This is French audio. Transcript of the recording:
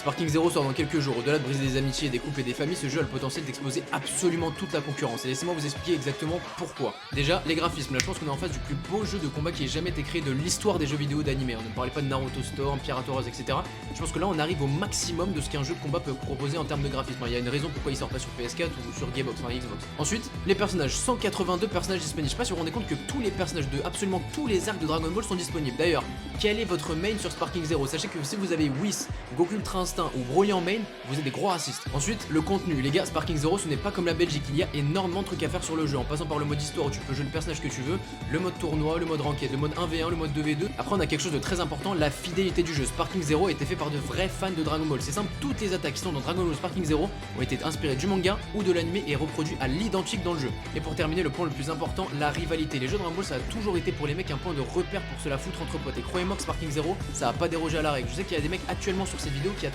Sparking Zero sort dans quelques jours. Au-delà de briser des amitiés, des couples et des familles, ce jeu a le potentiel d'exploser absolument toute la concurrence. Et laissez-moi vous expliquer exactement pourquoi. Déjà, les graphismes. Là, je pense qu'on est en face du plus beau jeu de combat qui ait jamais été créé de l'histoire des jeux vidéo d'animé. Ne me parlez pas de Naruto Storm, Pirate Warriors, etc. Je pense que là, on arrive au maximum de ce qu'un jeu de combat peut proposer en termes de graphisme. Il y a une raison pourquoi il sort pas sur PS4 ou sur Gearbox, enfin Xbox. Ensuite, les personnages. 182 personnages disponibles. Je sais pas si vous vous rendez compte que tous les personnages de absolument tous les arcs de Dragon Ball sont disponibles. D'ailleurs, quel est votre main sur Sparking Zero? Sachez que si vous avez Whis, Goku Ultra Instinct ou Broly en main, vous êtes des gros racistes. Ensuite, le contenu. Les gars, Sparking Zero, ce n'est pas comme la Belgique. Il y a énormément de trucs à faire sur le jeu, en passant par le mode histoire où tu peux jouer le personnage que tu veux, le mode tournoi, le mode ranked, le mode 1v1, le mode 2v2. Après, on a quelque chose de très important, la fidélité du jeu. Sparking Zero a été fait par de vrais fans de Dragon Ball. C'est simple, toutes les attaques qui sont dans Dragon Ball Sparking Zero ont été inspirées du manga ou de l'anime et reproduits à l'identique dans le jeu. Et pour terminer, le point le plus important, la rivalité. Les jeux Dragon Ball, ça a toujours été pour les mecs un point de repère pour se la foutre entre potes. Et croyez-moi que Sparking Zero, ça a pas dérogé à la règle. Je sais qu'il y a des mecs actuellement sur cette vidéo qui attendent